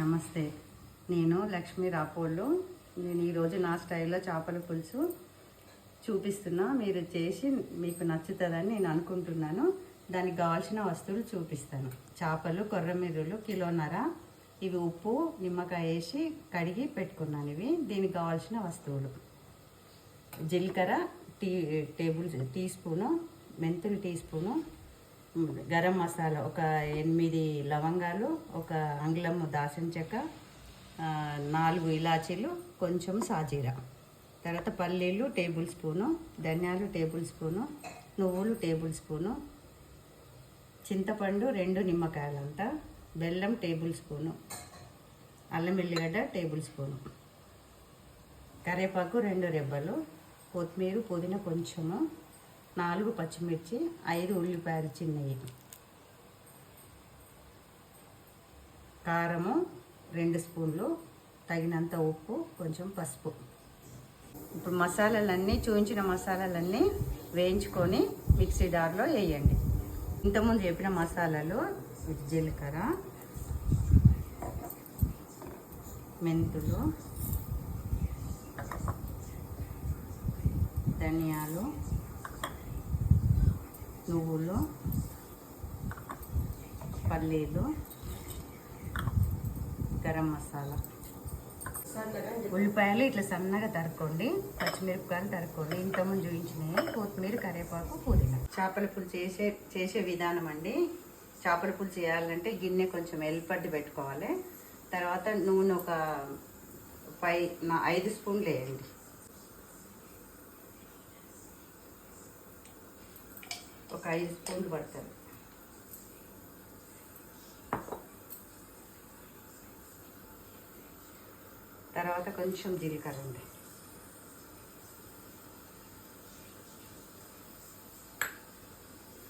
నమస్తే, నేను లక్ష్మీ రాపోళ్ళు. నేను ఈరోజు నా స్టైల్లో చేపల పులుసు చూపిస్తున్నా. మీరు చేసి మీకు నచ్చుతుందని నేను అనుకుంటున్నాను. దానికి కావాల్సిన వస్తువులు చూపిస్తాను. చేపలు, కొర్రమీరులు కిలోన్నర. ఇవి ఉప్పు, నిమ్మకాయ వేసి కడిగి పెట్టుకున్నాను. ఇవి దీనికి కావాల్సిన వస్తువులు: జీలకర్ర టీ స్పూను, మెంతులు టీ స్పూను, గరం మసాలా ఒక 8 లవంగాలు, ఒక అంగుళము దాల్చిన చెక్క, 4 ఇలాచీలు, కొంచెం సాజీరా, తర్వాత పల్లీలు టేబుల్ స్పూను, ధనియాలు టేబుల్ స్పూను, నువ్వులు టేబుల్ స్పూను, చింతపండు 2 నిమ్మకాయలంట, బెల్లం టేబుల్ స్పూను, అల్లం వెల్లిగడ్డ టేబుల్ స్పూను, కరివేపాకు 2 రెబ్బలు, కొత్తిమీర పుదీనా కొంచెము, 4 పచ్చిమిర్చి, 5 ఉల్లిపాయలు చిన్నవి, కారము 2 స్పూన్లు, తగినంత ఉప్పు, కొంచెం పసుపు. ఇప్పుడు మసాలాలన్నీ చూపించిన మసాలాలన్నీ వేయించుకొని మిక్సీ జార్లో వేయండి. ఇంతకుముందు చెప్పిన మసాలాలు: జీలకర్ర, మెంతులు, ధనియాలు, నువ్వులు, పల్లీలు, గరం మసాలా, ఉల్లిపాయలు ఇట్లా సన్నగా తరుక్కోండి, పచ్చిమిరపకాయలు తరుక్కోండి, ఇంతకుముందు చూపించినాయి, కొత్తిమీర, కరివేపాకు, పుదీనా. చేపల పులుసు చేసే విధానం అండి. చేపల పులుసు చేయాలంటే గిన్నె కొంచెం ఎల్పడ్డి పెట్టుకోవాలి. తర్వాత నూనె ఒక 5 స్పూన్లు వేయండి. ఒక 5 స్పూన్లు పడతారు. తర్వాత కొంచెం జీలకర్ర ఉంది.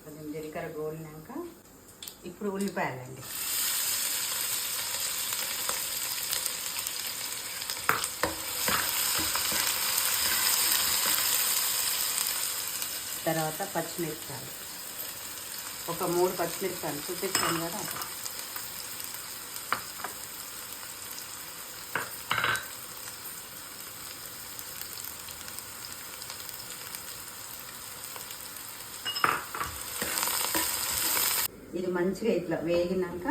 కొంచెం జీలకర్ర గోలినాక ఇప్పుడు ఉల్లిపాయలండి. తర్వాత పచ్చిమిరపకాయలు ఒక 3 పచ్చిమిరపకాయలు చూపించాను కదా. ఇది మంచిగా ఇట్లా వేగినాక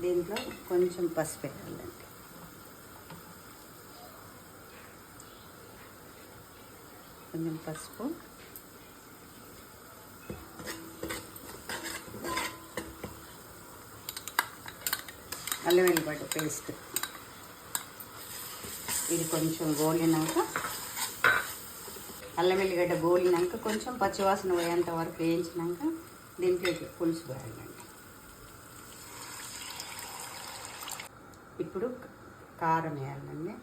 దీంట్లో కొంచెం పసుపు పెట్టాలండి. కొంచెం పసుపు, అల్లం వెల్లిగడ్డ పేస్ట్. ఇది కొంచెం గోలినాక, అల్లం వెల్లిగడ్డ గోలినాక కొంచెం పచ్చివాసన పోయేంత వరకు వేయించినాక దీంట్లో పులుసు పోయాలండి. ఇప్పుడు కారం వేయాలండి.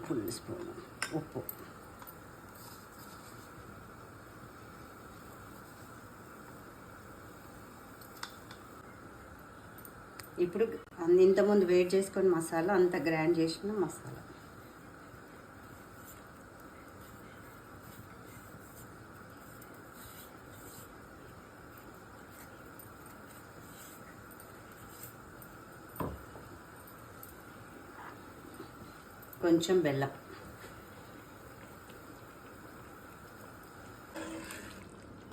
ఫుల్ స్పూన్ ఉప్పు. ఇప్పుడు ఇంతకుముందు వేడి చేసుకొని మసాలా అంతా గ్రైండ్ చేసిన మసాలా. కొంచెం బెల్లం.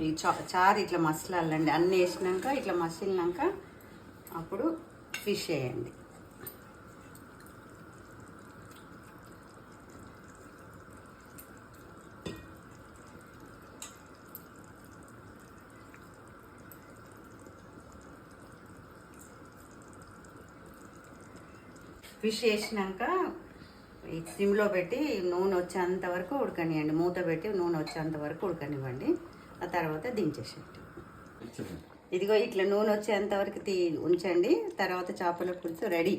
ఈ చారు ఇట్లా మసలాలండి. అన్నీ వేసినాక ఇట్లా మసిలినాక అప్పుడు ఫిష్ వేయండి. ఫిష్ వేసినాక సిమ్లో పెట్టి నూనె వచ్చేంత వరకు ఉడకనివ్వండి. మూత పెట్టి నూనె వచ్చేంత వరకు ఉడకనివ్వండి. ఆ తర్వాత దించేసేయండి. ఇదిగో ఇట్లా నూనె వచ్చేంత వరకు ఉంచండి. తర్వాత చేపల పులుసు రెడీ.